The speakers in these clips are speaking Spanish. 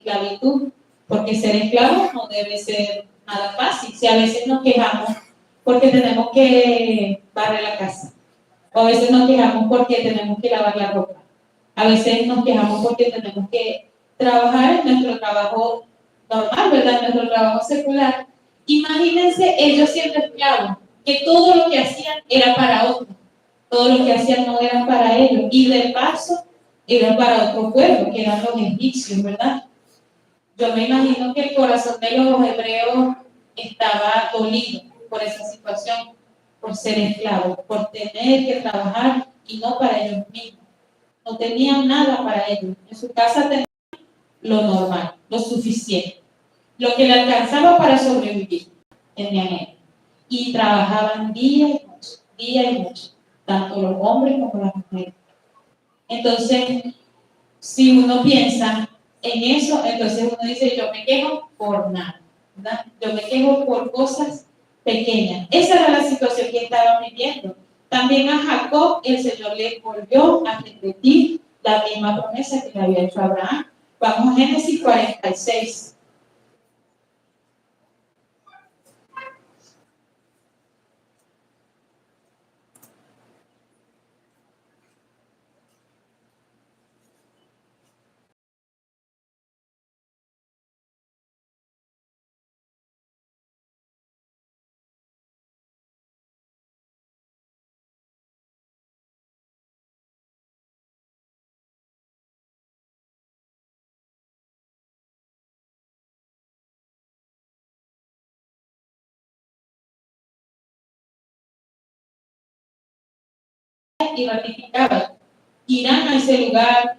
esclavitud, porque ser esclavo no debe ser nada fácil. Si a veces nos quejamos porque tenemos que barrer la casa, o a veces nos quejamos porque tenemos que lavar la ropa, a veces nos quejamos porque tenemos que trabajar en nuestro trabajo normal, ¿verdad? En nuestro trabajo secular. Imagínense ellos siendo esclavos, que todo lo que hacían era para otros, todo lo que hacían no era para ellos, y de paso era para otro pueblo, que eran los egipcios, ¿verdad? Yo me imagino que el corazón de los hebreos estaba dolido por esa situación, por ser esclavos, por tener que trabajar y no para ellos mismos. No tenían nada para ellos. En su casa tenían lo normal, lo suficiente, lo que le alcanzaba para sobrevivir, tenían ellos. Y trabajaban día y noche, tanto los hombres como las mujeres. Entonces, si uno piensa en eso, entonces uno dice, yo me quejo por nada, ¿verdad? Yo me quejo por cosas pequeñas. Esa era la situación que estaban viviendo. También a Jacob el Señor le volvió a repetir la misma promesa que le había hecho a Abraham. Vamos a Génesis 46. Y ratificaba, irán a ese lugar,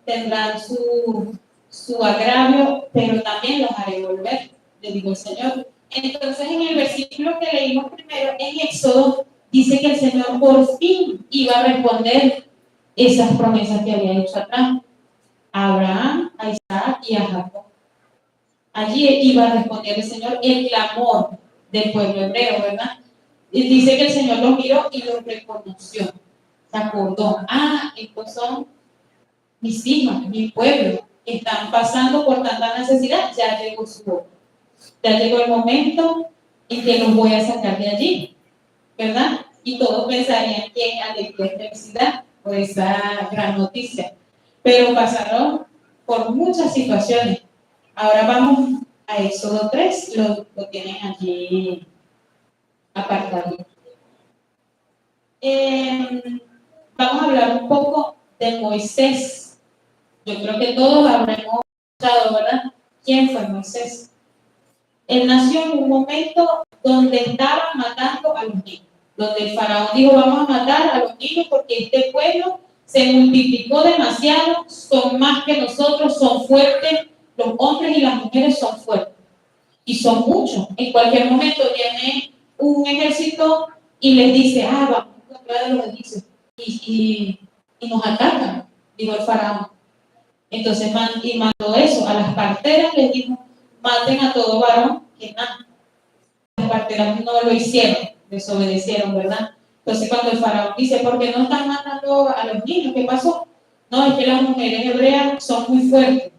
tendrán su agravio, pero también los haré volver, le dijo el Señor. Entonces, en el versículo que leímos primero, en Éxodo, dice que el Señor por fin iba a responder esas promesas que había hecho atrás, a Abraham, a Isaac y a Jacob. Allí iba a responder el Señor el clamor del pueblo hebreo, ¿verdad? Y dice que el Señor los miró y los reconoció. Se acordó, estos son mis hijos, mi pueblo, que están pasando por tanta necesidad, ya llegó su hora. Ya llegó el momento en que los voy a sacar de allí, ¿verdad? Y todos pensarían que alegría y felicidad por esa gran noticia. Pero pasaron por muchas situaciones. Ahora vamos a Éxodo 3, lo tienen allí apartado. Vamos a hablar un poco de Moisés. Yo creo que todos habremos escuchado, ¿verdad? ¿Quién fue Moisés? Él nació en un momento donde estaban matando a los niños, donde el faraón dijo, vamos a matar a los niños porque este pueblo se multiplicó demasiado, son más que nosotros, son fuertes, los hombres y las mujeres son fuertes, y son muchos. En cualquier momento viene un ejército y les dice, vamos a traer a los egipcios, y nos atacan, dijo el faraón. Entonces mandó eso a las parteras, les dijo, maten a todo varón que nada. Las parteras no lo hicieron, desobedecieron, ¿verdad? Entonces cuando el faraón dice, ¿por qué no están matando a los niños? ¿Qué pasó? No, es que las mujeres hebreas son muy fuertes.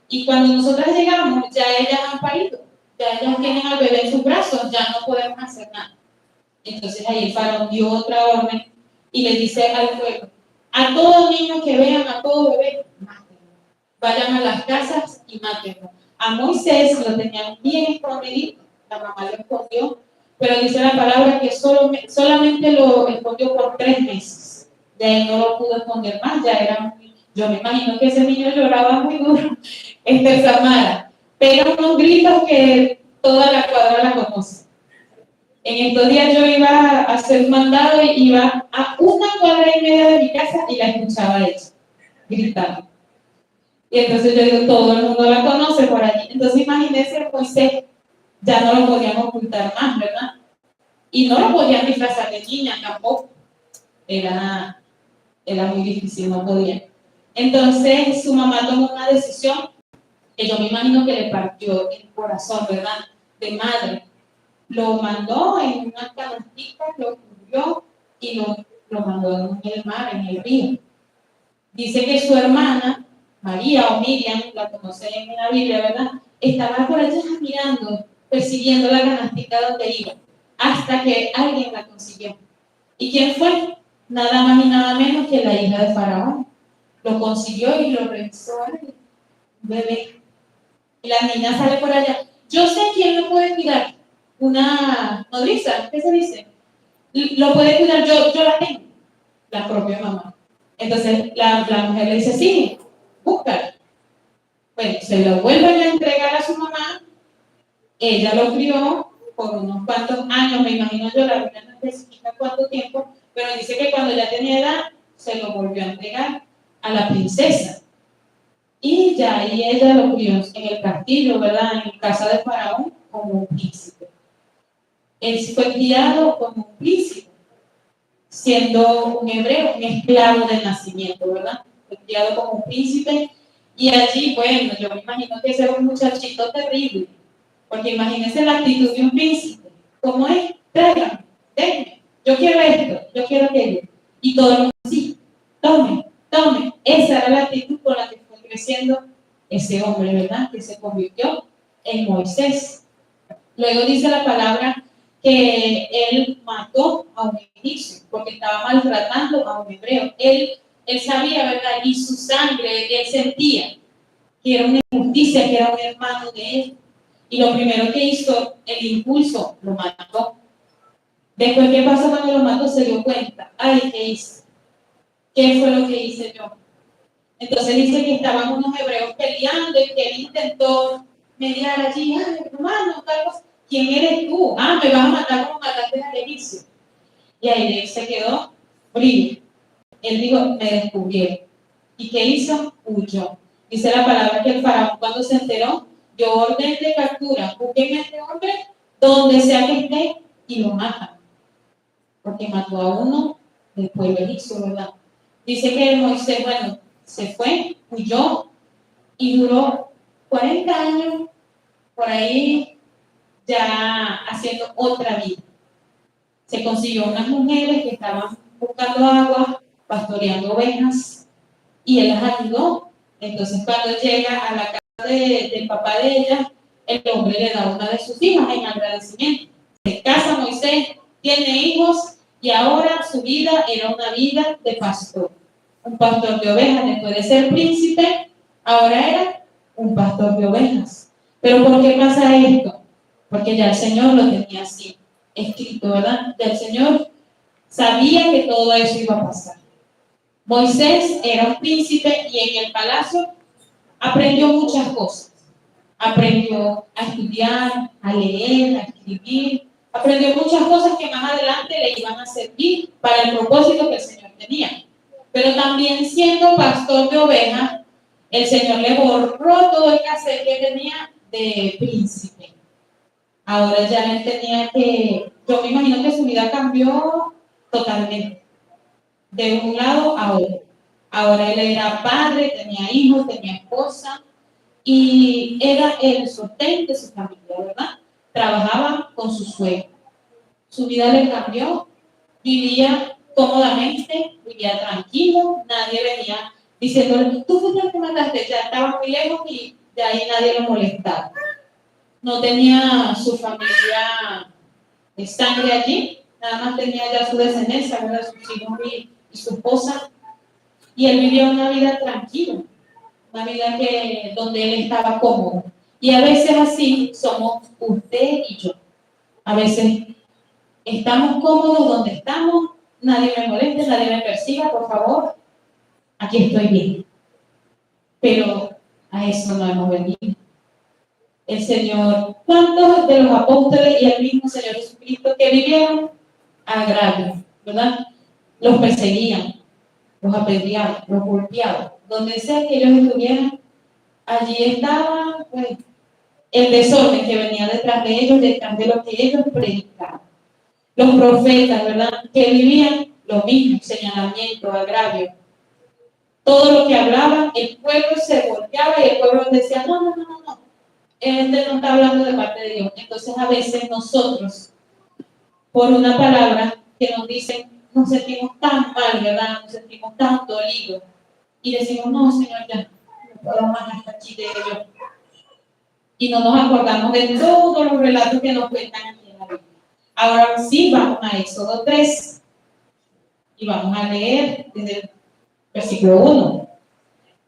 Y cuando nosotras llegamos, ya ellas han parido, ya ellas tienen al bebé en sus brazos, ya no podemos hacer nada. Entonces ahí el faraón dio otra orden y le dice al pueblo, a todo niño que vean, a todo bebé, mátenlo. Vayan a las casas y mátenlo. A Moisés lo tenían bien escondido, la mamá lo escondió, pero dice la palabra que solamente lo escondió por 3 meses. De ahí no lo pudo esconder más, ya era yo me imagino que ese niño lloraba muy duro, Samara, pero unos gritos que toda la cuadra la conoce. En estos días yo iba a hacer un mandado y iba a 1,5 cuadras de mi casa y la escuchaba ella, gritando. Y entonces yo digo, todo el mundo la conoce por allí. Entonces imagínense, Moisés, ya no lo podían ocultar más, ¿verdad? Y no lo podían disfrazar de niña tampoco. Era muy difícil, no podían. Entonces su mamá tomó una decisión que yo me imagino que le partió el corazón, ¿verdad? De madre. Lo mandó en una canastita, lo cubrió y lo mandó en el mar, en el río. Dice que su hermana María o Miriam, la conocen en la Biblia, ¿verdad? Estaba por allá mirando, persiguiendo la canastica donde iba, hasta que alguien la consiguió. ¿Y quién fue? Nada más y nada menos que la hija de Faraón. Lo consiguió y lo revisó un bebé. Y la niña sale por allá. Yo sé quién lo puede cuidar. Una nodriza, ¿qué se dice? Lo puede cuidar, yo la tengo, la propia mamá. Entonces la mujer le dice, sí, búscala. Bueno, se lo vuelven a entregar a su mamá. Ella lo crió por unos cuantos años, me imagino yo, la Biblia no especifica cuánto tiempo, pero dice que cuando ya tenía edad, se lo volvió a entregar a la princesa. Y ya ahí ella lo crió en el castillo, ¿verdad? En casa de Faraón como un príncipe. Él fue criado como un príncipe, siendo un hebreo, un esclavo de nacimiento, ¿verdad? Fue criado como un príncipe. Y allí, bueno, yo me imagino que ese era un muchachito terrible, porque imagínense la actitud de un príncipe. ¿Cómo es? Tráigame, déjeme, yo quiero esto, yo quiero aquello. Y todo el mundo, sí, tome, tome. Esa era la actitud con la que fue creciendo ese hombre, ¿verdad? Que se convirtió en Moisés. Luego dice la palabra que él mató a un egipcio porque estaba maltratando a un hebreo. Él sabía, ¿verdad? Y su sangre, él sentía que era una injusticia, que era un hermano de él. Y lo primero que hizo, el impulso, lo mató. Después, ¿qué pasó cuando lo mató? Se dio cuenta. Ay, ¿qué hice? ¿Qué fue lo que hice yo? Entonces dice que estaban unos hebreos peleando y que él intentó mediar allí. Ay, hermano, Carlos, ¿quién eres tú? Ah, me vas a matar como mataste al egipcio. Y ahí él se quedó frío. Él dijo, me descubrieron. ¿Y qué hizo? Huyó. Dice la palabra que el faraón cuando se enteró, dio orden de captura. Busquen a este hombre donde sea que esté y lo matan. Porque mató a uno del pueblo egipcio, ¿verdad? Dice que Moisés, bueno, se fue, huyó y duró 40 años por ahí ya haciendo otra vida. Se consiguió unas mujeres que estaban buscando agua, pastoreando ovejas, y él las ayudó. Entonces, cuando llega a la casa del papá de ella, el hombre le da una de sus hijas en agradecimiento. Se casa Moisés, tiene hijos, y ahora su vida era una vida de pastor. Un pastor de ovejas, después de ser príncipe, ahora era un pastor de ovejas. Pero ¿por qué pasa esto? Porque ya el Señor lo tenía así escrito, ¿verdad? Ya el Señor sabía que todo eso iba a pasar. Moisés era un príncipe y en el palacio aprendió muchas cosas. Aprendió a estudiar, a leer, a escribir. Aprendió muchas cosas que más adelante le iban a servir para el propósito que el Señor tenía. Pero también siendo pastor de ovejas, el Señor le borró todo el cassette que tenía de príncipe. Ahora ya él tenía que, yo me imagino que su vida cambió totalmente, de un lado a otro. Ahora él era padre, tenía hijos, tenía esposa y era el sostén de su familia, ¿verdad? Trabajaba con su suegro. Su vida le cambió, vivía cómodamente, vivía tranquilo, nadie venía diciéndole, tú fuiste el que mataste, ya estaba muy lejos y de ahí nadie lo molestaba. No tenía su familia de sangre allí, nada más tenía ya su descendencia, ¿verdad? Sus hijos y su esposa, y él vivió una vida tranquila, una vida donde él estaba cómodo. Y a veces así somos usted y yo. A veces estamos cómodos donde estamos, nadie me moleste, nadie me persiga, por favor, aquí estoy bien. Pero a eso no hemos venido. El Señor, ¿cuántos de los apóstoles y el mismo Señor Jesucristo que vivieron agravio, ¿verdad? Los perseguían, los apedreaban, los golpeaban. Donde sea que ellos estuvieran, allí estaba pues, el desorden que venía detrás de ellos, detrás de lo que ellos predicaban. Los profetas, ¿verdad? Que vivían lo mismo, señalamiento, agravio. Todo lo que hablaban, el pueblo se volteaba y el pueblo decía, no. Este no está hablando de parte de Dios. Entonces a veces nosotros, por una palabra que nos dicen, nos sentimos tan mal, ¿verdad? Nos sentimos tan dolidos. Y decimos, no, Señor, ya, podemos hasta aquí de ello. Y no nos acordamos de todos los relatos que nos cuentan aquí en la Biblia. Ahora sí, vamos a Éxodo 3 y vamos a leer desde el versículo 1.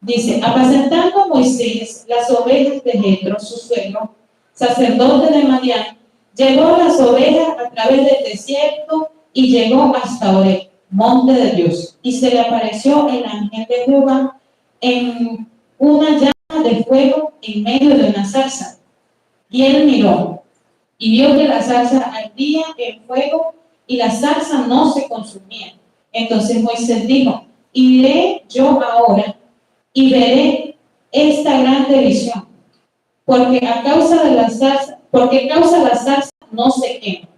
Dice: apacentando Moisés las ovejas de Jetro, su suegro, sacerdote de Madián, llevó las ovejas a través del desierto y llegó hasta Horeb, monte de Dios, y se le apareció el ángel de Jehová en una llama de fuego en medio de una zarza. Y él miró y vio que la zarza ardía en fuego y la zarza no se consumía. Entonces Moisés dijo: iré yo ahora y veré esta grande visión, porque causa la zarza no se quema.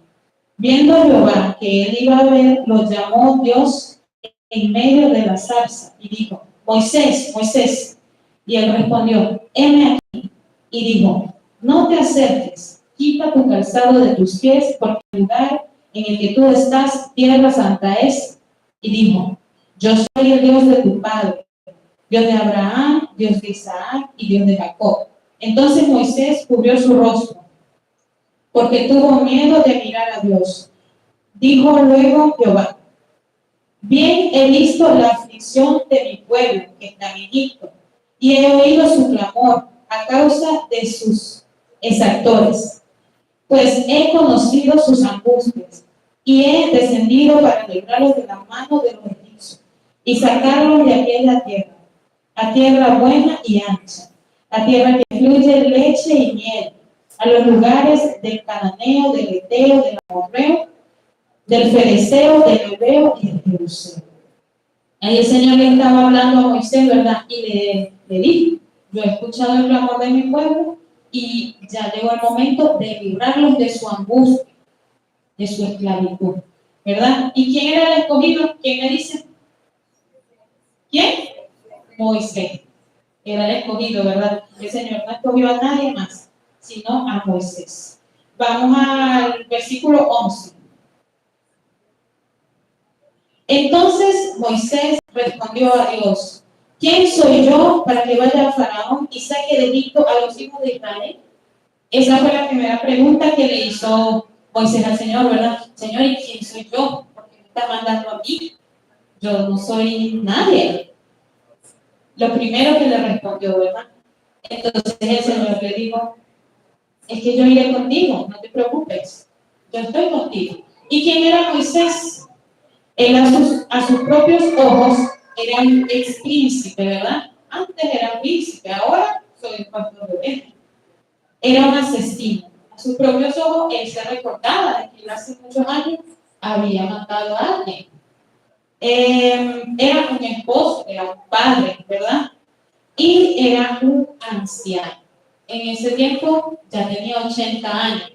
Viendo Jehová que él iba a ver, lo llamó Dios en medio de la zarza y dijo: Moisés, Moisés. Y él respondió: heme aquí. Y dijo: no te acerques, quita tu calzado de tus pies, porque el lugar en el que tú estás, tierra santa es. Y dijo: yo soy el Dios de tu padre, Dios de Abraham, Dios de Isaac y Dios de Jacob. Entonces Moisés cubrió su rostro, porque tuvo miedo de mirar a Dios. Dijo luego Jehová: bien he visto la aflicción de mi pueblo que está en Egipto, y he oído su clamor a causa de sus exactores, pues he conocido sus angustias, y he descendido para librarlos de la mano de los egipcios, y sacarlos de aquella tierra, a tierra buena y ancha, a tierra que fluye leche y miel, a los lugares del cananeo, del eteo, del amorreo, del fereceo, del heveo y del jebuseo. Ahí el Señor le estaba hablando a Moisés, ¿verdad? Y le dijo: yo he escuchado el clamor de mi pueblo y ya llegó el momento de librarlos de su angustia, de su esclavitud, ¿verdad? ¿Y quién era el escogido? ¿Quién me dice? ¿Quién? Moisés. Era el escogido, ¿verdad? El Señor no escogió a nadie más, sino a Moisés. Vamos al versículo 11. Entonces Moisés respondió a Dios: ¿quién soy yo para que vaya a Faraón y saque de Egipto a los hijos de Israel? Esa fue la primera pregunta que le hizo Moisés al Señor, ¿verdad? Señor, ¿y quién soy yo? ¿Por qué me está mandando a mí? Yo no soy nadie. Lo primero que le respondió, ¿verdad? Entonces el Señor le dijo: es que yo iré contigo, no te preocupes, yo estoy contigo. ¿Y quién era Moisés? Él a sus propios ojos era un ex príncipe, ¿verdad? Antes era un príncipe, ahora soy un pastor de ovejas. Era un asesino. A sus propios ojos él se recordaba de que él hace muchos años había matado a alguien. Era un esposo, era un padre, ¿verdad? Y era un anciano. En ese tiempo ya tenía 80 años.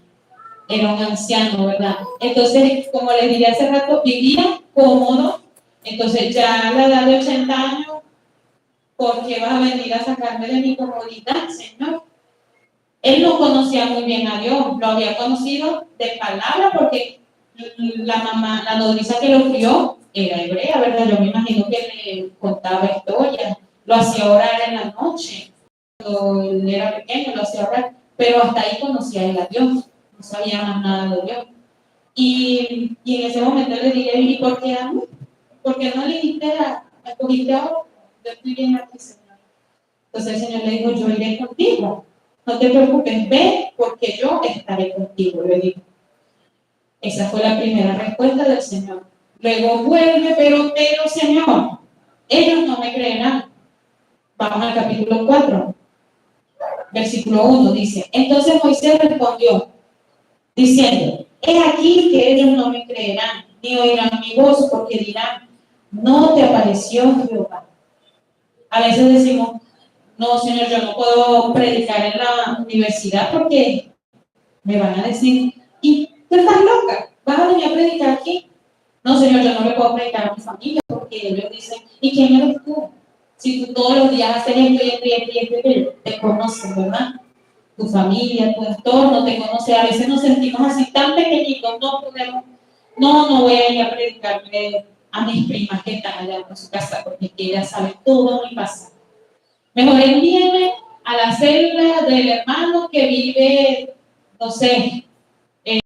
Era un anciano, ¿verdad? Entonces, como les dije hace rato, vivía cómodo. Entonces, ya a la edad de 80 años, ¿por qué vas a venir a sacarme de mi comodidad, Señor? Él no conocía muy bien a Dios, lo había conocido de palabra porque la mamá, la nodriza que lo crió, era hebrea, ¿verdad? Yo me imagino que le contaba historias, lo hacía orar en la noche, cuando él era pequeño, lo hacía orar, pero hasta ahí conocía él a Dios, no sabía más nada de Dios. Y en ese momento le dije: ¿y por qué a mí? ¿Por qué no le dijiste escogiste a otro? Yo estoy bien aquí, Señor. Entonces el Señor le dijo: yo iré contigo, no te preocupes, ve porque yo estaré contigo, le dijo. Esa fue la primera respuesta del Señor. Luego vuelve: pero Señor, ellos no me creerán. Vamos al capítulo 4, versículo 1, dice: entonces Moisés respondió diciendo: he aquí que ellos no me creerán, ni oirán mi voz, porque dirán: no te apareció Jehová. A veces decimos: no, Señor, yo no puedo predicar en la universidad porque me van a decir: ¿y tú estás loca? ¿Vas a venir a predicar aquí? No, Señor, yo no le puedo predicar a mi familia porque ellos dicen: ¿y quién eres tú? Si tú todos los días haces esto, te conocen, ¿verdad? Tu familia, tu entorno te conoce. A veces nos sentimos así tan pequeñitos, no voy a ir a predicarle a mis primas que están allá en su casa porque ellas saben todo mi pasado. Mejor envíenme a la célula del hermano que vive, no sé, ¿en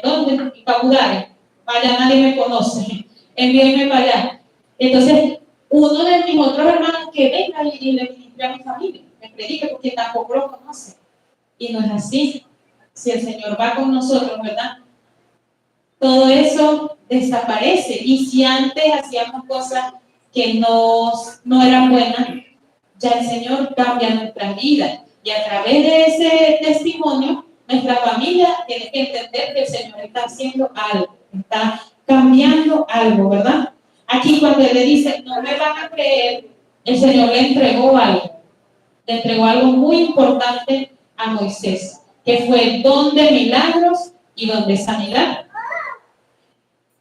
dónde? En Cabudare. Vaya, nadie me conoce. Envíenme para allá. Entonces, uno de mis otros hermanos que venga y le ministre a mi familia, me predique porque tampoco lo conoce. Y no es así. Si el Señor va con nosotros, ¿verdad? Todo eso desaparece. Y si antes hacíamos cosas que no eran buenas, ya el Señor cambia nuestras vidas. Y a través de ese testimonio, nuestra familia tiene que entender que el Señor está haciendo algo, está cambiando algo, ¿verdad? Aquí cuando Él le dice, no me van a creer, el Señor le entregó algo muy importante a Moisés, que fue don de milagros y don de sanidad.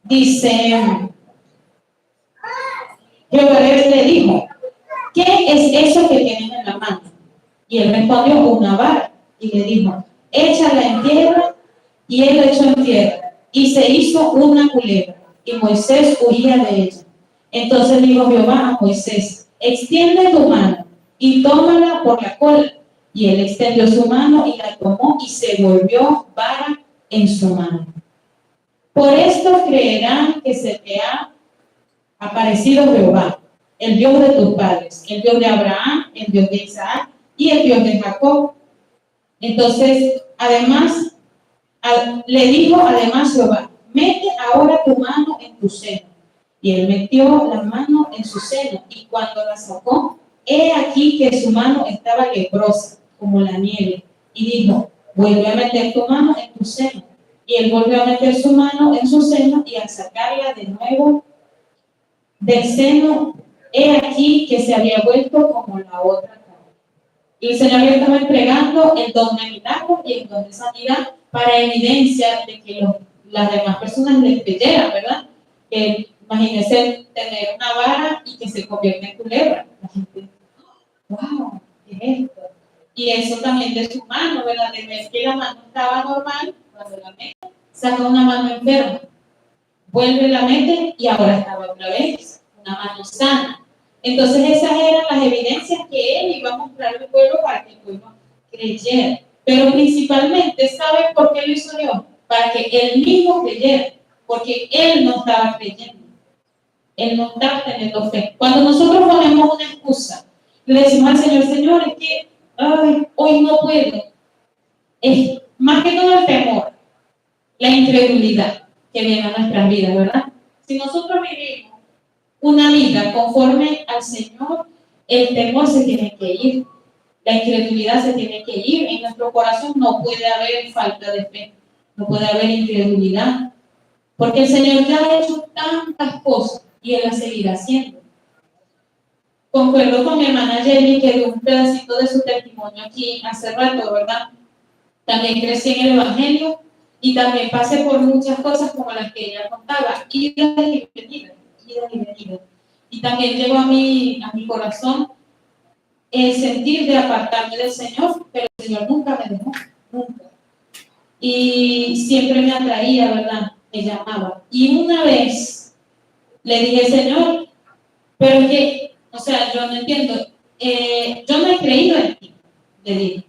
Dice, Jehová le dijo, ¿qué es eso que tienen en la mano? Y él respondió, una vara. Y le dijo, échala en tierra. Y él la echó en tierra. Y se hizo una culebra. Y Moisés huía de ella. Entonces dijo Jehová a Moisés, extiende tu mano y tómala por la cola. Y él extendió su mano y la tomó y se volvió vara en su mano. Por esto creerán que se te ha aparecido Jehová, el Dios de tus padres, el Dios de Abraham, el Dios de Isaac y el Dios de Jacob. Entonces, además, le dijo además Jehová, mete ahora tu mano en tu seno. Y él metió la mano en su seno, y cuando la sacó, he aquí que su mano estaba leprosa, como la nieve. Y dijo, vuelve a meter tu mano en tu seno. Y él volvió a meter su mano en su seno, y al sacarla de nuevo del seno, he aquí que se había vuelto como la otra cara. Y el Señor le estaba entregando el don de milagro y el don de sanidad para evidencia de que las demás personas le creyeran, ¿verdad? Que imagínense tener una vara y que se convierta en culebra. La gente, wow, ¿qué es esto? Y eso también de su mano, ¿verdad? De ver que la mano estaba normal, cuando la mete, saca una mano enferma, vuelve la mete y ahora estaba otra vez, una mano sana. Entonces esas eran las evidencias que él iba a mostrar al pueblo para que el pueblo creyera. Pero principalmente, ¿saben por qué lo hizo Dios? Para que él mismo creyera, porque él no estaba creyendo. Él no estaba teniendo fe. Cuando nosotros ponemos una excusa, le decimos al Señor, Señor, es que hoy no puedo. Es más que todo el temor, la incredulidad que viene a nuestras vidas, ¿verdad? Si nosotros vivimos una vida conforme al Señor, el temor se tiene que ir, la incredulidad se tiene que ir. En nuestro corazón no puede haber falta de fe, no puede haber incredulidad, porque el Señor ya ha hecho tantas cosas y Él las seguirá haciendo. Concuerdo con mi hermana Jenny, que dio un pedacito de su testimonio aquí hace rato, ¿verdad? También crecí en el Evangelio y también pasé por muchas cosas como las que ella contaba, idas y venidas. Y también llegó a mi corazón el sentir de apartarme del Señor, pero el Señor nunca me dejó, nunca. Y siempre me atraía, ¿verdad? Me llamaba. Y una vez le dije, Señor, pero es que, o sea, yo no entiendo, yo no he creído en ti, le dije.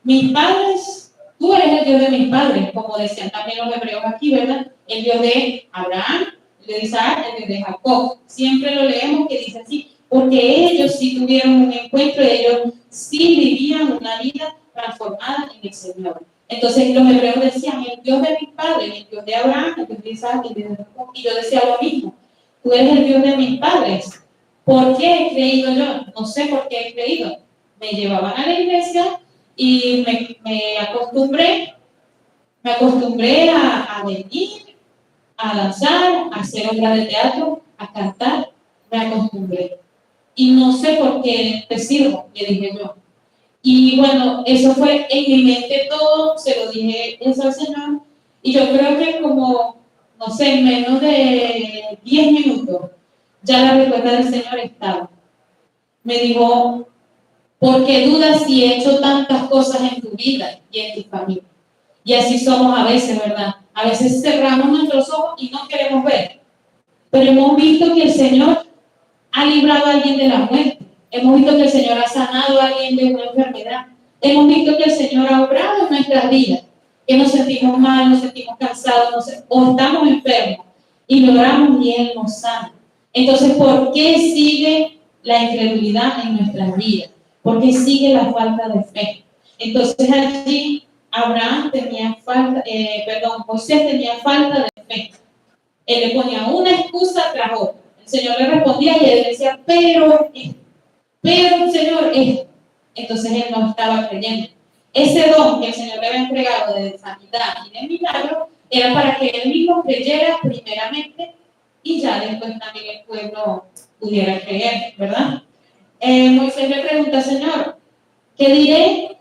Mis padres, tú eres el Dios de mis padres, como decían también los hebreos aquí, ¿verdad? El Dios de Abraham, el Dios de Isaac, el Dios de Jacob. Siempre lo leemos que dice así, porque ellos sí tuvieron un encuentro, ellos sí vivían una vida transformada en el Señor. Entonces los hebreos decían, el Dios de mis padres, el Dios de Abraham, el Dios de Isaac, el Dios de Jacob. Y yo decía lo mismo, tú eres el Dios de mis padres. ¿Por qué he creído yo? No sé por qué he creído. Me llevaban a la iglesia y me acostumbré a venir, a danzar, a hacer obras de teatro, a cantar. Me acostumbré. Y no sé por qué te sirvo, le dije yo. Y bueno, eso fue en mi mente todo, se lo dije eso al Señor. Y yo creo que como, no sé, en menos de 10 minutos, ya la respuesta del Señor estaba. Me dijo, ¿por qué dudas si he hecho tantas cosas en tu vida y en tu familia? Y así somos a veces, ¿verdad? A veces cerramos nuestros ojos y no queremos ver. Pero hemos visto que el Señor ha librado a alguien de la muerte. Hemos visto que el Señor ha sanado a alguien de una enfermedad. Hemos visto que el Señor ha obrado en nuestras vidas. Que nos sentimos mal, nos sentimos cansados, o estamos enfermos. Y lo oramos y Él nos sana. Entonces, ¿por qué sigue la incredulidad en nuestras vidas? ¿Por qué sigue la falta de fe? Entonces allí Moisés tenía falta de fe. Él le ponía una excusa tras otra. El Señor le respondía y él decía, pero Señor, entonces él no estaba creyendo. Ese don que el Señor le había entregado de sanidad y de milagro era para que él mismo creyera primeramente y ya después también el pueblo pudiera creer, ¿verdad? Moisés le pregunta, Señor, ¿qué diré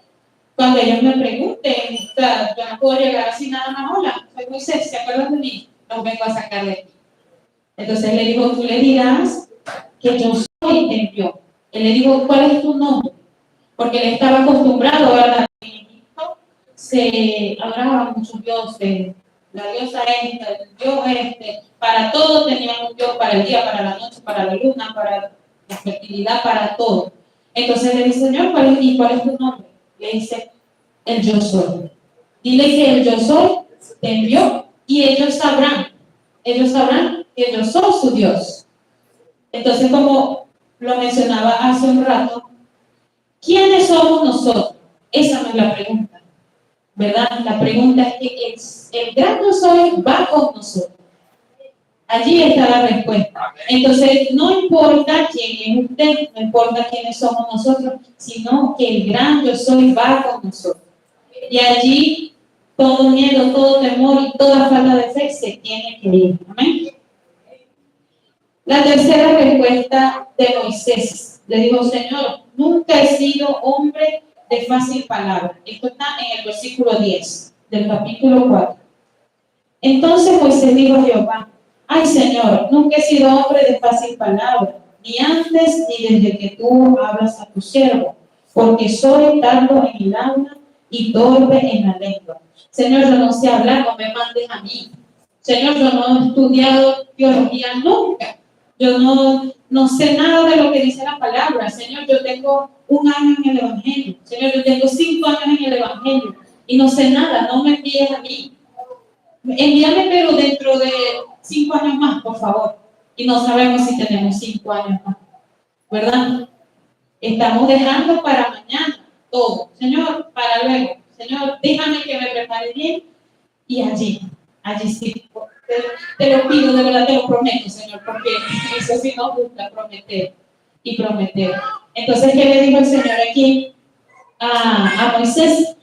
cuando ellos me pregunten? O sea, yo no puedo llegar así nada más, hola, soy Moisés, ¿se acuerdan de mí? Los vengo a sacar de aquí. Entonces le dijo, tú le dirás que yo soy el yo. Él le dijo, ¿cuál es tu nombre? Porque él estaba acostumbrado, ¿verdad? En Egipto se adoraban muchos dioses, la diosa esta, el dios este, para todo tenían un dios, para el día, para la noche, para la luna, para la fertilidad, para todo. Entonces le dice, Señor, ¿cuál es tu nombre? Le dice, el yo soy. Dile que el yo soy te envió y ellos sabrán que yo soy su Dios. Entonces, como lo mencionaba hace un rato, ¿quiénes somos nosotros? Esa no es la pregunta, ¿verdad? La pregunta es que el gran yo soy va con nosotros. Allí está la respuesta. Entonces, no importa quién es usted, no importa quiénes somos nosotros, sino que el gran yo soy va con nosotros. Y allí todo miedo, todo temor y toda falta de fe se tiene que ir. Amén. La tercera respuesta de Moisés. Le dijo, Señor, nunca he sido hombre de fácil palabra. Esto está en el versículo 10 del capítulo 4. Entonces Moisés dijo a Jehová, ay Señor, nunca he sido hombre de fácil palabra, ni antes ni desde que tú hablas a tu siervo, porque soy tardo en el habla y torpe en la lengua. Señor, yo no sé hablar, no me mandes a mí. Señor, yo no he estudiado teología nunca. Yo no sé nada de lo que dice la palabra. Señor, yo tengo 1 año en el Evangelio. Señor, yo tengo 5 años en el Evangelio y no sé nada, no me envíes a mí. Envíame, pero dentro de 5 años más, por favor. Y no sabemos si tenemos 5 años más, ¿verdad? Estamos dejando para mañana todo. Señor, para luego. Señor, déjame que me prepare bien y allí sí. Te lo pido, de verdad te lo prometo, Señor, porque eso sí nos gusta, prometer y prometer. Entonces, ¿qué le dijo el Señor aquí a Moisés?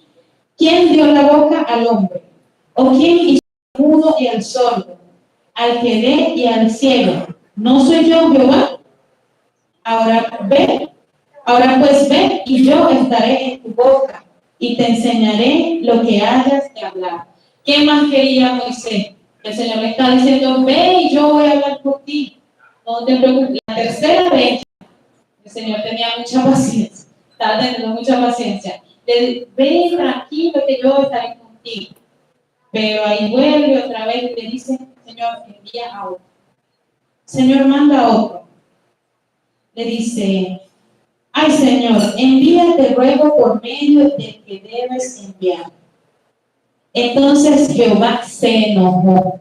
¿Quién dio la boca al hombre? ¿O quién hizo al mudo y al sordo, al que ve y al ciego? ¿No soy yo Jehová? Ahora pues ve y yo estaré en tu boca y te enseñaré lo que hayas de hablar. ¿Qué más quería Moisés? El Señor le está diciendo, ve y yo voy a hablar por ti. No te preocupes. La tercera vez, el Señor tenía mucha paciencia, estaba teniendo mucha paciencia. Le ve tranquilo que yo estaré contigo. Pero ahí vuelve otra vez y le dice, Señor, envía a otro. Señor, manda a otro. Le dice, ay Señor, envíate luego por medio del que debes enviar. Entonces Jehová se enojó.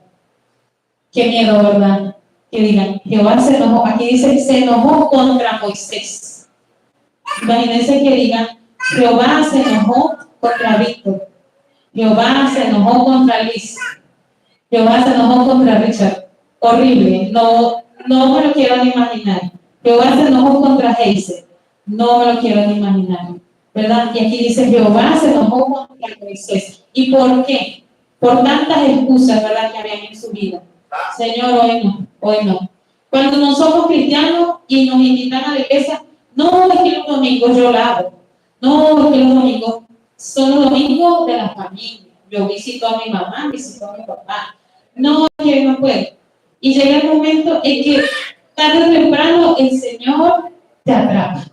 Qué miedo, ¿verdad? Que digan, Jehová se enojó. Aquí dice, se enojó contra Moisés. Imagínense que digan, Jehová se enojó contra Víctor. Jehová se enojó contra Liz. Jehová se enojó contra Richard. Horrible. No me lo quiero ni imaginar. Jehová se enojó contra Heise. No me lo quiero ni imaginar. ¿Verdad? Y aquí dice, Jehová se enojó contra Moisés. ¿Y por qué? Por tantas excusas, ¿verdad?, que habían en su vida. Señor, hoy no. Cuando no somos cristianos y nos invitan a la iglesia, no es que los domingos yo la hago. No es que los domingos son los domingos de la familia. Yo visito a mi mamá, visito a mi papá. No, es que no puedo. Y llega el momento en que tarde o temprano el Señor te atrapa.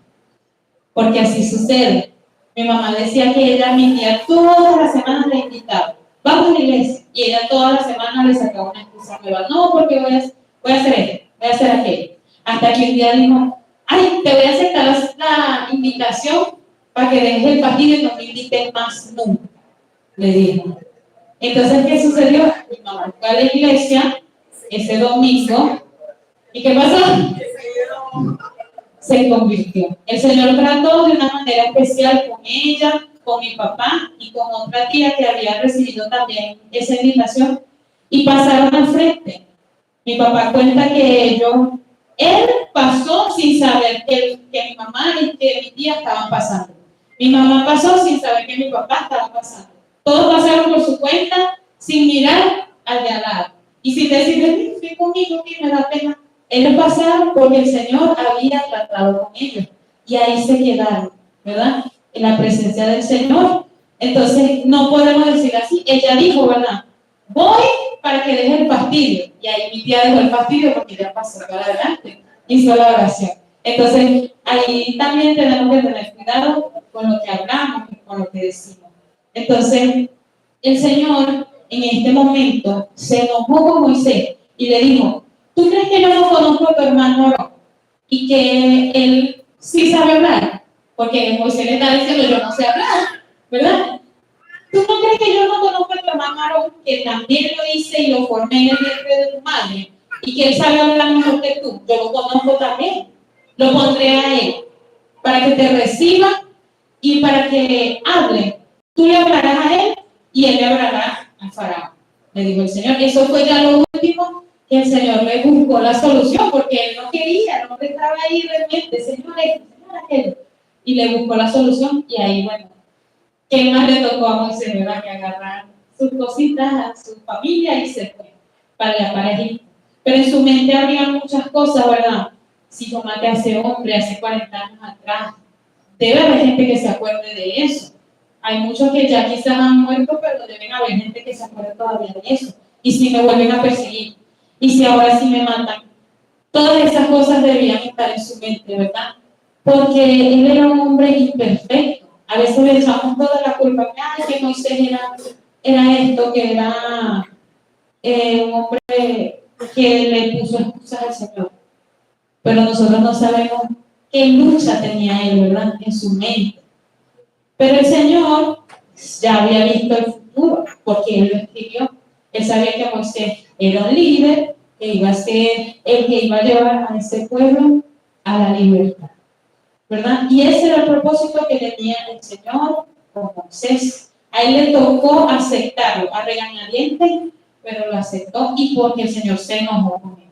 Porque así sucede. Mi mamá decía que ella, mi tía, todas las semanas le invitaba. Vamos a la iglesia. Y ella todas las semanas le sacaba una excusa nueva. No, porque voy a hacer esto, voy a hacer aquello. Hasta que un día dijo, ay, te voy a aceptar la invitación para que dejes el partido y no me invites más nunca, le dijo. Entonces, ¿qué sucedió? Mi mamá fue a la iglesia ese domingo. ¿Y qué pasó? Se convirtió. El Señor trató de una manera especial con ella, con mi papá y con otra tía que había recibido también esa invitación y pasaron al frente. Mi papá cuenta que él pasó sin saber que mi mamá y que mi tía estaban pasando. Mi mamá pasó sin saber que mi papá estaba pasando. Todos pasaron por su cuenta sin mirar al de al lado. Y si te dicen, estoy conmigo, que me da pena. Ellos pasaron porque el Señor había tratado con ellos. Y ahí se quedaron, ¿verdad? En la presencia del Señor. Entonces, no podemos decir así. Ella dijo, ¿verdad? Voy para que deje el fastidio. Y ahí mi tía dejó el fastidio porque ya pasó para adelante. Hizo la oración. Entonces, ahí también tenemos que tener cuidado con lo que hablamos y con lo que decimos. Entonces, el Señor en este momento se enojó con Moisés y le dijo, ¿tú crees que yo no conozco a tu hermano Aarón? Y que él sí sabe hablar, porque Moisés le está diciendo, yo no sé hablar, ¿verdad? ¿Tú no crees que yo no conozco a tu hermano Aarón, que también lo hice y lo formé en el vientre de tu madre, y que él sabe hablar mejor que tú? Yo lo conozco también. Lo pondré a él para que te reciba y para que hable. Tú le hablarás a él y él le hablará a Faraón, le dijo el Señor. Eso fue ya lo último que el Señor le buscó la solución, porque él no quería, no estaba ahí realmente, Señor, aquello. Y le buscó la solución y ahí, bueno, ¿qué más le tocó a Moisés, verdad? Que agarrar sus cositas a su familia y se fue para Egipto. Pero en su mente había muchas cosas, ¿verdad? Si tomate a ese hombre hace 40 años atrás, debe haber gente que se acuerde de eso. Hay muchos que ya quizás han muerto, pero deben haber gente que se acuerde todavía de eso. Y si me vuelven a perseguir, y si ahora sí me matan, todas esas cosas debían estar en su mente, ¿verdad? Porque él era un hombre imperfecto. A veces le echamos toda la culpa, ay, que Moisés era esto, que era un hombre que le puso excusas al Señor. Pero nosotros no sabemos qué lucha tenía él, ¿verdad? En su mente. Pero el Señor ya había visto el futuro, porque Él lo escribió. Él sabía que Moisés era un líder, que iba a ser el que iba a llevar a ese pueblo a la libertad, ¿verdad? Y ese era el propósito que tenía el Señor con Moisés. A él le tocó aceptarlo, a regañadientes, pero lo aceptó y porque el Señor se enojó con él.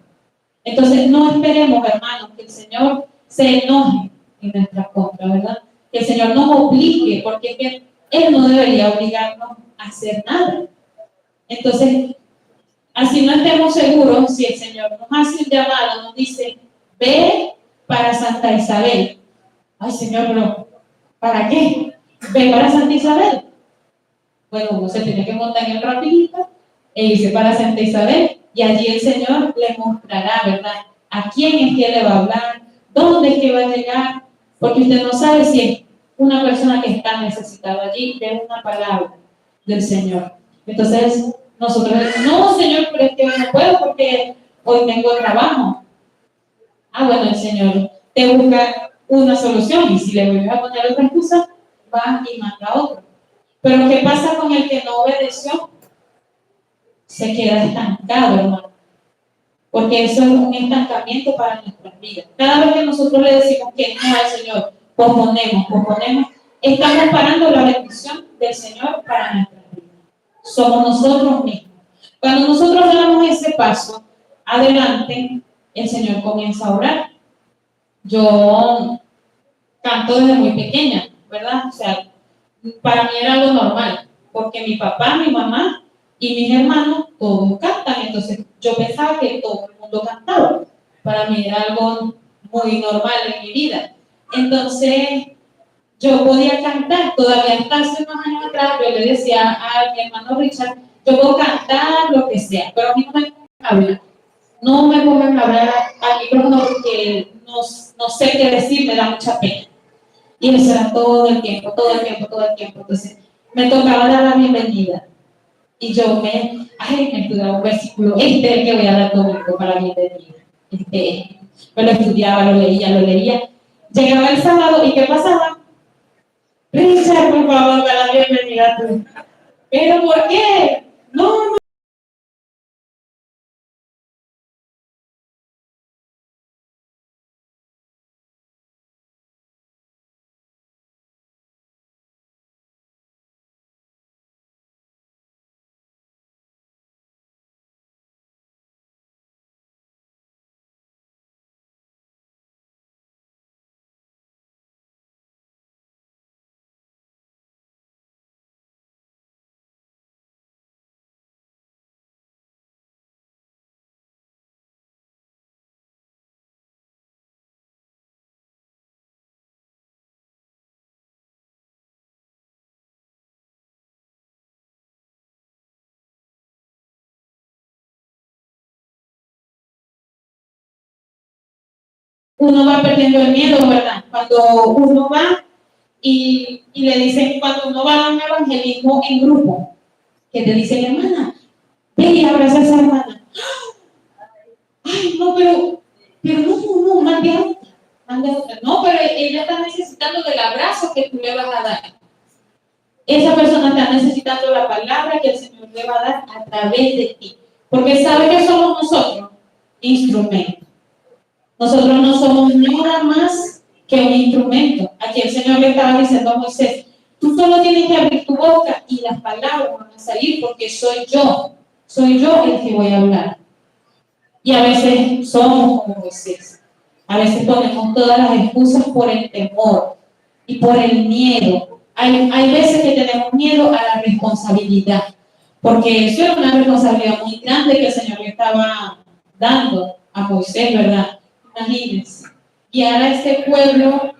Entonces, no esperemos, hermanos, que el Señor se enoje en nuestra contra, ¿verdad? Que el Señor nos obligue, porque es que Él no debería obligarnos a hacer nada. Entonces, así no estemos seguros, si el Señor nos hace un llamado, nos dice, ve para Santa Isabel. Ay, Señor, pero ¿para qué? Ve para Santa Isabel. Bueno, uno se tiene que montar en el rapidito e irse para Santa Isabel y allí el Señor le mostrará, ¿verdad? A quién es que le va a hablar, dónde es que va a llegar, porque usted no sabe si es una persona que está necesitada allí de una palabra del Señor. Entonces, nosotros decimos, no, Señor, pero es que no puedo porque hoy tengo trabajo. Ah, bueno, el Señor te busca una solución y si le vuelves a poner otra excusa, va y manda otro. Pero ¿qué pasa con el que no obedeció? Se queda estancado, hermano. Porque eso es un estancamiento para nuestras vidas. Cada vez que nosotros le decimos que no al Señor, posponemos, estamos parando la bendición del Señor para nuestras vidas. Somos nosotros mismos. Cuando nosotros damos ese paso adelante, el Señor comienza a orar. Yo canto desde muy pequeña, ¿verdad? O sea, para mí era algo normal, porque mi papá, mi mamá y mis hermanos todos cantan, entonces yo pensaba que todo el mundo cantaba. Para mí era algo muy normal en mi vida. Entonces, yo podía cantar, todavía hasta hace unos años atrás, yo le decía a mi hermano Richard, yo puedo cantar lo que sea, pero a mí no me pongan a hablar. No me pongan a hablar al micrófono porque no sé qué decir, me da mucha pena. Y eso era todo el tiempo. Entonces, me tocaba dar la bienvenida. Y yo me estudiaba un versículo, este es el que voy a dar domingo para la bienvenida. Me lo estudiaba, lo leía. Llegaba el sábado y ¿qué pasaba? Richard, por favor, da la bienvenida tú. ¿Pero por qué? No. Uno va perdiendo el miedo, ¿verdad? Cuando uno va y le dicen, cuando uno va a un evangelismo en grupo, que te dicen, hermana, ven y abraza a esa hermana. Ay, no, pero no, mande a otra, mande a otra. No, pero ella está necesitando del abrazo que tú le vas a dar. Esa persona está necesitando la palabra que el Señor le va a dar a través de ti. Porque sabe que somos nosotros instrumentos. Nosotros no somos nada más que un instrumento. Aquí el Señor le estaba diciendo a Moisés, tú solo tienes que abrir tu boca y las palabras van a salir porque soy yo el que voy a hablar. Y a veces somos como Moisés. A veces ponemos todas las excusas por el temor y por el miedo. Hay veces que tenemos miedo a la responsabilidad, porque eso era una responsabilidad muy grande que el Señor le estaba dando a Moisés, ¿verdad? Imagínense, guiar a este pueblo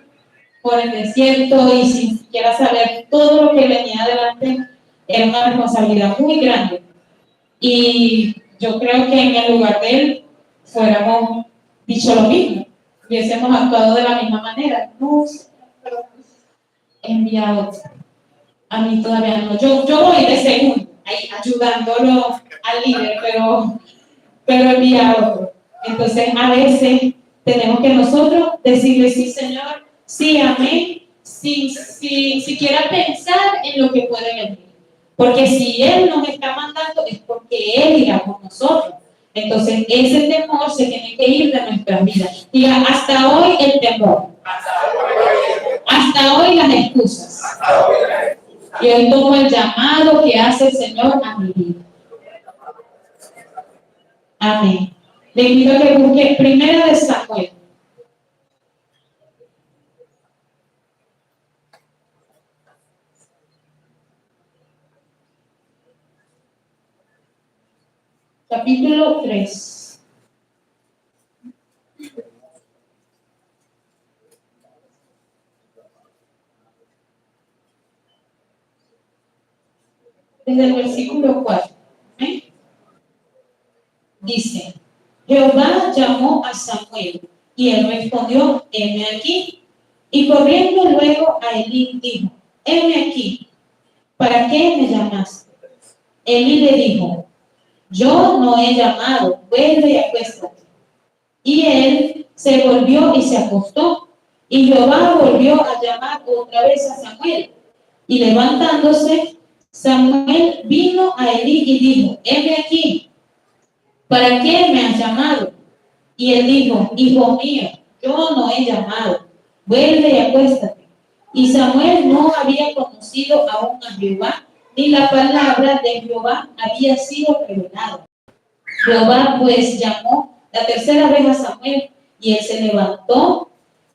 por el desierto y sin siquiera saber todo lo que venía adelante era una responsabilidad muy grande. Y yo creo que en el lugar de él fuéramos dicho lo mismo, hubiésemos actuado de la misma manera. No, pero enviado a mí todavía no. Yo voy de segundo, ahí ayudándolo al líder, pero envía a otro. Entonces, a veces tenemos que nosotros decirle sí, Señor, sí, amén, sin siquiera pensar en lo que puede venir. Porque si Él nos está mandando es porque Él irá con nosotros. Entonces, ese temor se tiene que ir de nuestras vidas. Diga, hasta hoy el temor. Hasta hoy las excusas. Y hoy tomo el llamado que hace el Señor a mi vida. Amén. Le invito a que busque Primera de Samuel. Capítulo 3. Desde el versículo 4. Dice, Jehová llamó a Samuel y él respondió, heme aquí. Y corriendo luego a Elí dijo, heme aquí, ¿para qué me llamaste? Elí le dijo, yo no he llamado, vuelve y acuéstate. Y él se volvió y se acostó. Y Jehová volvió a llamar otra vez a Samuel. Y levantándose, Samuel vino a Elí y dijo, heme aquí, ¿para qué me has llamado? Y él dijo, hijo mío, yo no he llamado, vuelve y acuéstate. Y Samuel no había conocido aún a Jehová, ni la palabra de Jehová había sido revelada. Jehová pues llamó la tercera vez a Samuel, y él se levantó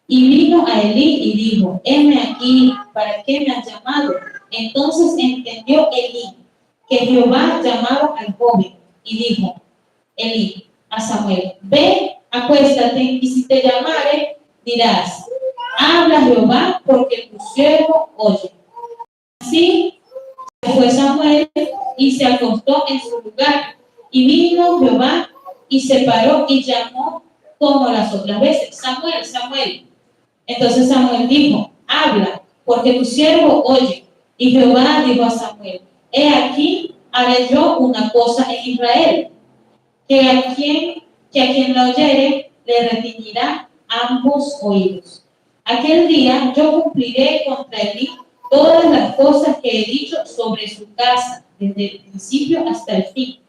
y vino a Elí y dijo, heme aquí, ¿para qué me has llamado? Entonces entendió Elí que Jehová llamaba al joven, y dijo Elí a Samuel, ve, acuéstate, y si te llamare, dirás, habla Jehová, porque tu siervo oye. Así fue Samuel y se acostó en su lugar. Y vino Jehová y se paró y llamó como las otras veces, Samuel, Samuel. Entonces Samuel dijo, habla, porque tu siervo oye. Y Jehová dijo a Samuel, he aquí, haré yo una cosa en Israel, que a quien la oyere, le retiñirá ambos oídos. Aquel día yo cumpliré contra Elí todas las cosas que he dicho sobre su casa, desde el principio hasta el fin.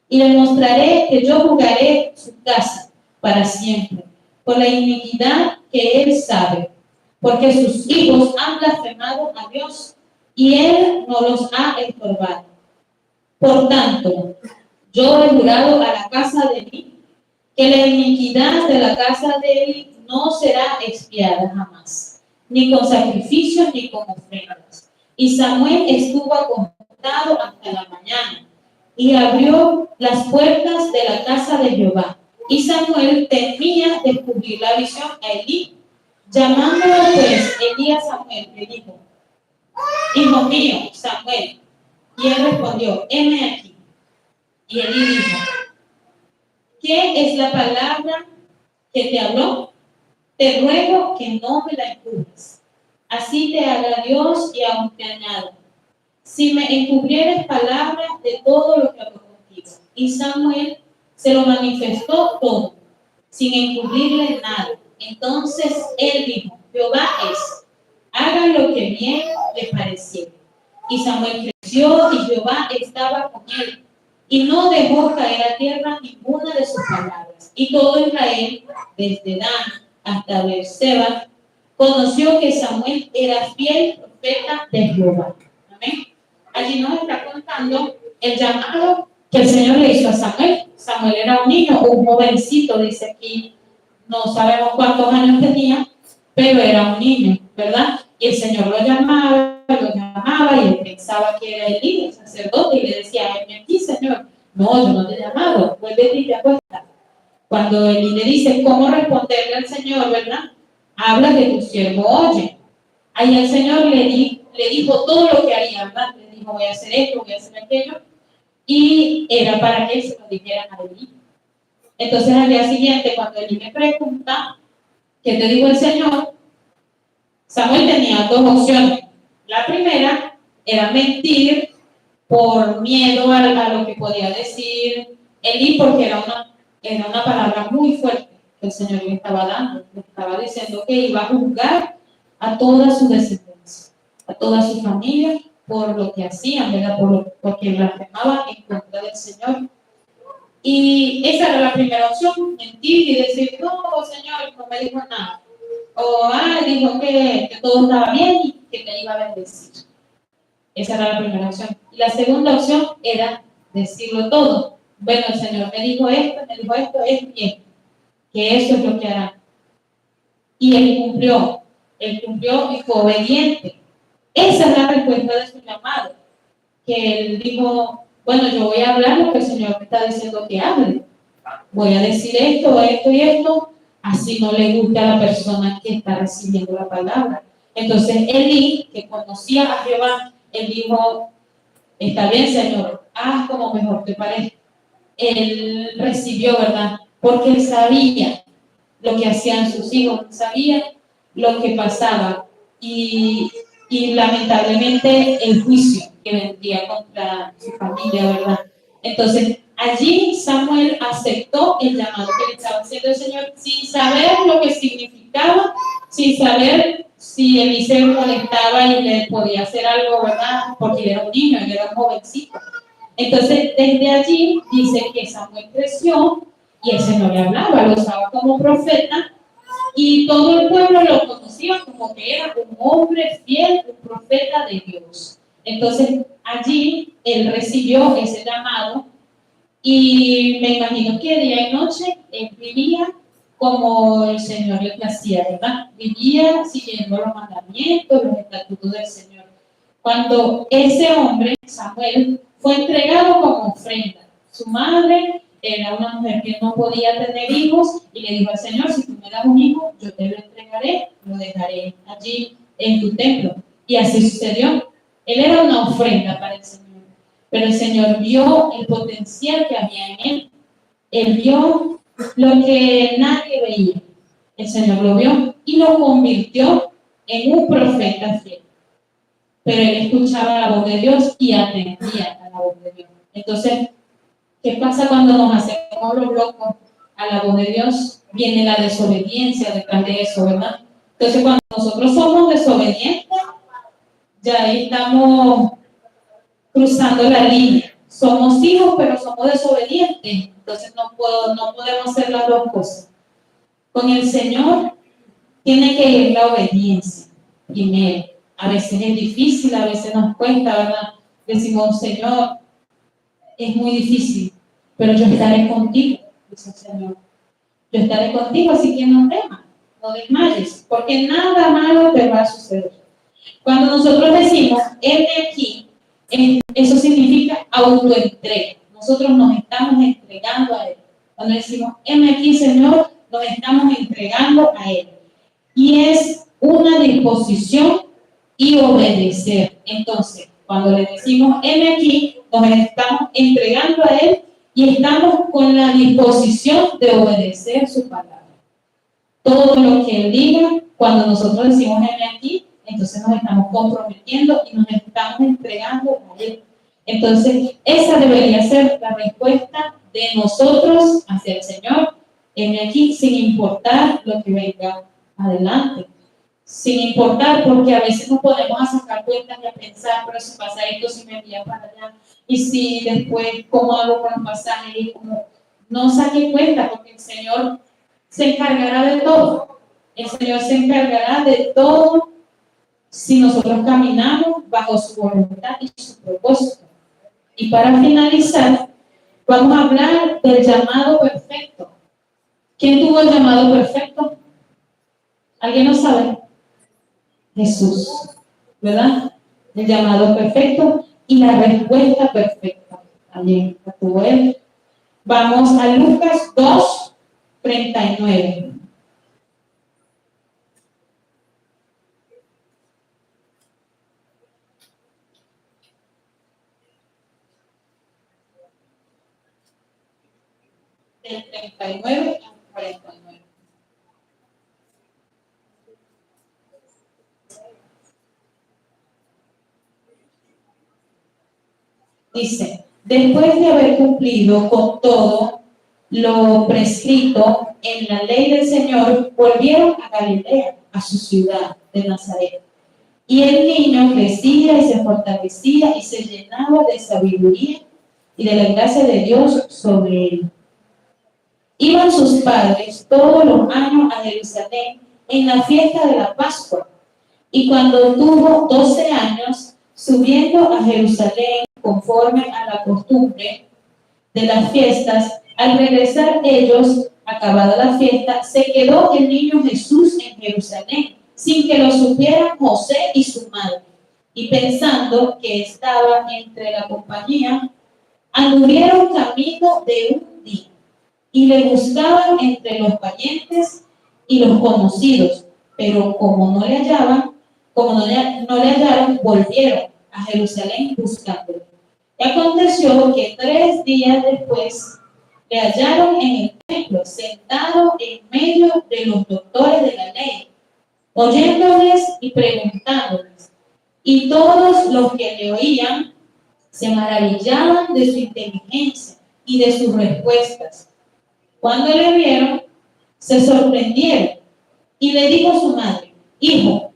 Y le mostraré que yo jugaré su casa para siempre, por la iniquidad que él sabe, porque sus hijos han blasfemado a Dios y él no los ha estorbado. Por tanto, yo he jurado a la casa de Elí que la iniquidad de la casa de Elí no será expiada jamás, ni con sacrificios ni con ofrendas. Y Samuel estuvo acostado hasta la mañana y abrió las puertas de la casa de Jehová. Y Samuel temía descubrir la visión a Elí. Llamándolo pues Elí a Samuel, le dijo: hijo mío, Samuel. Y él respondió: heme aquí. Y Elí dijo: ¿qué es la palabra que te habló? Te ruego que no me la encubras. Así te haga Dios y aún te añado, si me encubrieres palabras de todo lo que habló contigo. Y Samuel se lo manifestó todo, sin encubrirle nada. Entonces él dijo: Jehová es, haga lo que bien le pareciera. Y Samuel creció y Jehová estaba con él, y no dejó caer a tierra ninguna de sus palabras. Y todo Israel, desde Dan hasta Beerseba, conoció que Samuel era fiel profeta de Jehová. Amén. Allí nos está contando el llamado que el Señor le hizo a Samuel. Samuel era un niño, un jovencito, dice aquí, no sabemos cuántos años tenía, pero era un niño, ¿verdad? Y el Señor lo llamaba, y él pensaba que era Elí, el sacerdote, y le decía: heme aquí, Señor. No, yo no te he llamado, vuelve y te acuestas. Cuando Elí le dice cómo responderle al Señor, ¿verdad? Habla que tu siervo oye. Ahí el Señor le dijo todo lo que haría, ¿verdad? Le dijo: voy a hacer esto, voy a hacer aquello. Y era para que él se lo dijera a Elí. Entonces al día siguiente, cuando Elí me pregunta: ¿qué te dijo el Señor? Samuel tenía dos opciones. La primera era mentir por miedo a lo que podía decir Elí, porque era una palabra muy fuerte que el Señor le estaba dando. Le estaba diciendo que iba a juzgar a toda su descendencia, a toda su familia, por lo que hacían, ¿verdad? Porque blasfemaban en contra del Señor. Y esa era la primera opción: mentir y decir: no, Señor, no me dijo nada. O dijo que todo estaba bien y que te iba a bendecir. Esa era la primera opción. Y la segunda opción era decirlo todo. Bueno, el Señor me dijo esto, es bien, que eso es lo que hará. Y él cumplió y fue obediente. Esa es la respuesta de su llamado. Que él dijo: bueno, yo voy a hablar lo que el Señor me está diciendo que hable. Voy a decir esto, esto y esto, así no le gusta a la persona que está recibiendo la palabra. Entonces Elí, que conocía a Jehová, él dijo: está bien, Señor, haz como mejor te parezca. Él recibió, ¿verdad? Porque él sabía lo que hacían sus hijos, sabía lo que pasaba y lamentablemente el juicio que vendría contra su familia, ¿verdad? Entonces, allí Samuel aceptó el llamado que le estaba haciendo el Señor sin saber lo que significaba, sin saber si Eliseo molestaba y le podía hacer algo, ¿verdad? Porque él era un niño, él era un jovencito. Entonces, desde allí dice que Samuel creció y el Señor le hablaba, lo usaba como profeta y todo el pueblo lo conocía como que era un hombre fiel, un profeta de Dios. Entonces, allí él recibió ese llamado y me imagino que día y noche él vivía como el Señor le placía, ¿verdad? Vivía siguiendo los mandamientos, los estatutos del Señor. Cuando ese hombre, Samuel, fue entregado como ofrenda, su madre era una mujer que no podía tener hijos y le dijo al Señor: si tú me das un hijo, yo te lo entregaré, lo dejaré allí en tu templo. Y así sucedió. Él era una ofrenda para el Señor, pero el Señor vio el potencial que había en él. Él vio lo que nadie veía. El Señor lo vio y lo convirtió en un profeta fiel. Pero él escuchaba la voz de Dios y atendía a la voz de Dios. Entonces, ¿qué pasa cuando nos hacemos los locos a la voz de Dios, viene la desobediencia detrás de eso, ¿verdad? Entonces, cuando nosotros somos desobedientes, ya ahí estamos cruzando la línea. Somos hijos, pero somos desobedientes. Entonces, no podemos hacer las dos cosas. Con el Señor tiene que ir la obediencia primero. A veces es difícil, a veces nos cuesta, ¿verdad? Decimos, Señor, es muy difícil, pero yo estaré contigo, dice el Señor. Yo estaré contigo, así que no temas, no desmayes, porque nada malo te va a suceder. Cuando nosotros decimos, heme aquí, eso significa autoentrega. Nosotros nos estamos entregando a Él. Cuando decimos, heme aquí, Señor, nos estamos entregando a Él. Y es una disposición y obedecer. Entonces, cuando le decimos, heme aquí, nos estamos entregando a Él y estamos con la disposición de obedecer su palabra. Todo lo que Él diga, cuando nosotros decimos heme aquí, entonces nos estamos comprometiendo y nos estamos entregando a Él. Entonces, esa debería ser la respuesta de nosotros hacia el Señor, heme aquí, sin importar lo que venga adelante. Sin importar, porque a veces nos podemos a sacar cuentas y a pensar, pero si pasa esto, si me envían para allá, y si después, ¿cómo hago con los pasajes? Y como no saque cuenta, porque el Señor se encargará de todo. El Señor se encargará de todo si nosotros caminamos bajo su voluntad y su propósito. Y para finalizar, vamos a hablar del llamado perfecto. ¿Quién tuvo el llamado perfecto? ¿Alguien lo sabe? Jesús, ¿verdad? El llamado perfecto y la respuesta perfecta. También la tuvo Él. Vamos a Lucas 2:39. Del 39 al 49. Dice, después de haber cumplido con todo lo prescrito en la ley del Señor, volvieron a Galilea, a su ciudad de Nazaret. Y el niño crecía y se fortalecía y se llenaba de sabiduría y de la gracia de Dios sobre él. Iban sus padres todos los años a Jerusalén en la fiesta de la Pascua. Y cuando tuvo 12 años, subiendo a Jerusalén conforme a la costumbre de las fiestas, al regresar ellos, acabada la fiesta, se quedó el niño Jesús en Jerusalén, sin que lo supieran José y su madre. Y pensando que estaba entre la compañía, anduvieron camino de un día y le buscaban entre los parientes y los conocidos, pero como no le hallaron, volvieron a Jerusalén buscándolo. Y aconteció que 3 días después le hallaron en el templo, sentado en medio de los doctores de la ley, oyéndoles y preguntándoles. Y todos los que le oían se maravillaban de su inteligencia y de sus respuestas. Cuando le vieron, se sorprendieron y le dijo a su madre, hijo,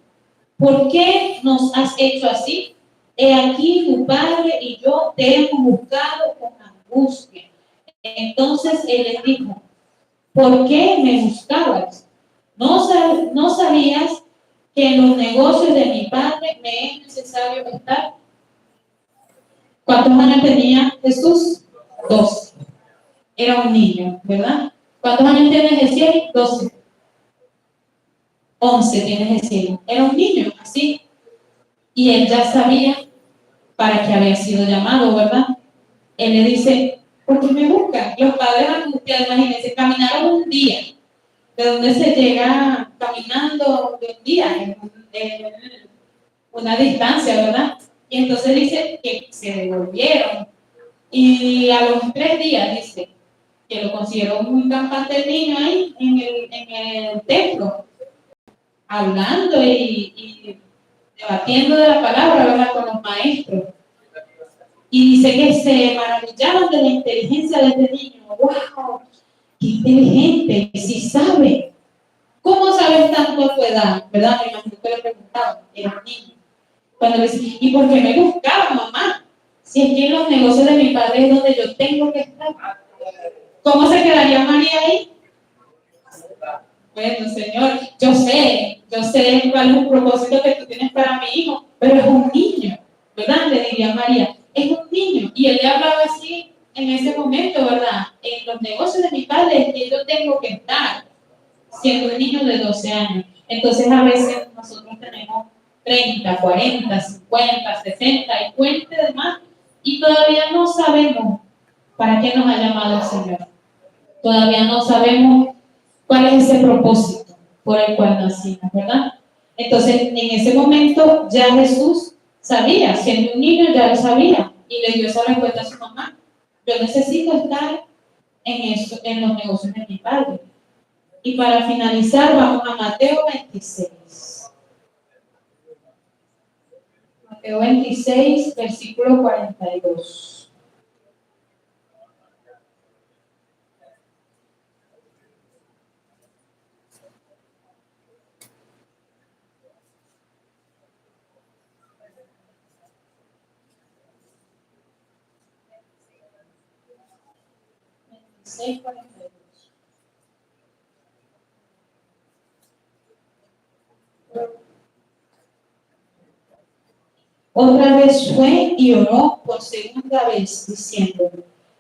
¿por qué nos has hecho así? He aquí tu padre y yo te hemos buscado con angustia. Entonces él les dijo, ¿por qué me buscabas? ¿No sabías que en los negocios de mi padre me es necesario estar? ¿Cuántos años tenía Jesús? 12. Era un niño, ¿verdad? ¿Cuántos años tiene Jesús? 12. 11 tiene Jesús. Era un niño, así. Y él ya sabía para qué había sido llamado, ¿verdad? Él le dice, ¿por qué me buscan? Los padres angustiados, imagínense, caminaron un día. ¿De dónde se llega caminando de un día? En una distancia, ¿verdad? Y entonces dice que se devolvieron. Y a los 3 días, dice, que lo consiguieron muy campante el niño ahí en el templo, hablando y debatiendo de la palabra, ¿verdad? Con los maestros. Y dice que se maravillaban de la inteligencia de este niño. ¡Wow! qué inteligente, sí sabe. ¿Cómo sabes tanto a tu edad? ¿Verdad? Me imagino que le preguntaba, era un niño. Cuando le decía, ¿y por qué me buscaba, mamá? Si es que en los negocios de mi padre es donde yo tengo que estar. ¿Cómo se quedaría María ahí? Bueno, Señor, yo sé cuál es el propósito que tú tienes para mi hijo, pero es un niño, ¿verdad? Le diría María, es un niño. Y él le hablaba así en ese momento, ¿verdad? En los negocios de mi padre es que yo tengo que estar, siendo un niño de 12 años. Entonces, a veces nosotros tenemos 30, 40, 50, 60 y 20 demás, y todavía no sabemos para qué nos ha llamado el Señor. Todavía no sabemos cuál es ese propósito por el cual nacimos, ¿verdad? Entonces, en ese momento ya Jesús sabía, siendo un niño ya lo sabía, y le dio esa respuesta a su mamá. Yo necesito estar en los negocios de mi padre. Y para finalizar, vamos a Mateo 26. Mateo 26, versículo 42. Otra vez fue y oró por segunda vez, diciendo,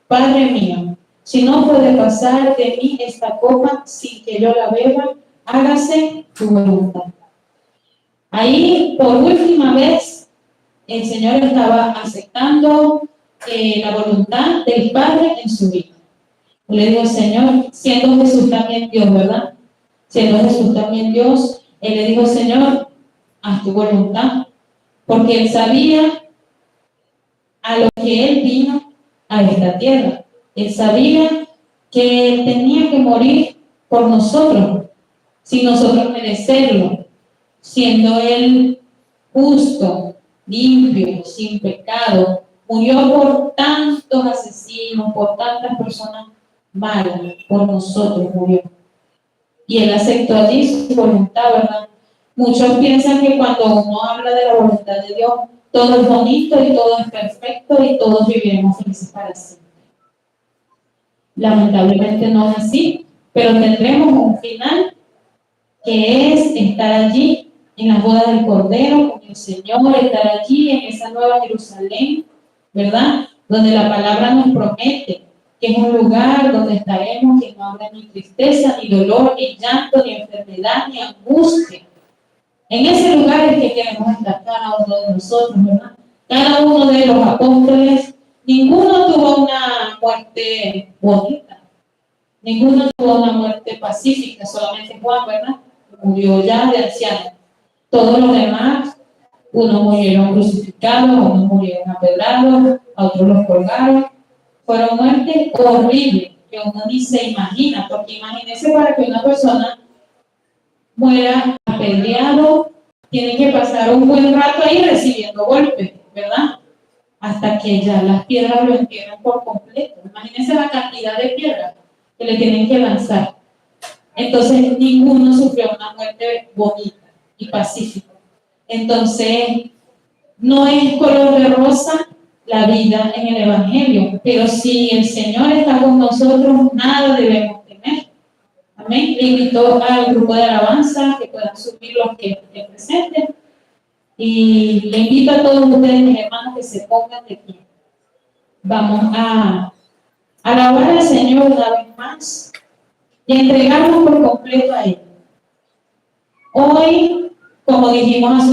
Padre mío, si no puede pasar de mí esta copa sin que yo la beba, hágase tu voluntad. Ahí, por última vez, el Señor estaba aceptando la voluntad del Padre en su vida. Le dijo, Señor, siendo Jesús también Dios, ¿verdad? Siendo Jesús también Dios, Él le dijo, Señor, haz tu voluntad. Porque Él sabía a lo que Él vino a esta tierra. Él sabía que Él tenía que morir por nosotros, sin nosotros merecerlo, siendo Él justo, limpio, sin pecado. Murió por tantos asesinos, por tantas personas malas, por nosotros murió. Y Él aceptó allí su voluntad, ¿verdad? Muchos piensan que cuando uno habla de la voluntad de Dios, todo es bonito y todo es perfecto y todos viviremos felices para siempre. Lamentablemente no es así, pero tendremos un final que es estar allí en las bodas del Cordero con el Señor, estar allí en esa nueva Jerusalén, ¿verdad? Donde la palabra nos promete que es un lugar donde estaremos, que no habrá ni tristeza, ni dolor, ni llanto, ni enfermedad, ni angustia. En ese lugar es que queremos estar cada uno de nosotros, ¿verdad? Cada uno de los apóstoles, ninguno tuvo una muerte bonita, ninguno tuvo una muerte pacífica, solamente Juan, ¿verdad? Murió ya de anciano. Todos los demás, unos murieron crucificados, unos murieron apedrados, a otros los colgaron. Fueron muertes horribles que uno ni se imagina, porque imagínense para que una persona muera apedreado, tiene que pasar un buen rato ahí recibiendo golpes, ¿verdad? Hasta que ya las piedras lo entierran por completo. Imagínense la cantidad de piedras que le tienen que lanzar. Entonces, ninguno sufrió una muerte bonita y pacífica. Entonces, no es color de rosa la vida en el Evangelio, pero si el Señor está con nosotros, nada debemos temer. Amén. Le invito al grupo de alabanza que puedan subir los que estén presentes. Y le invito a todos ustedes, mis hermanos, que se pongan de pie. Vamos a alabar al Señor una vez más y entregarnos por completo a Él. Hoy, como dijimos hace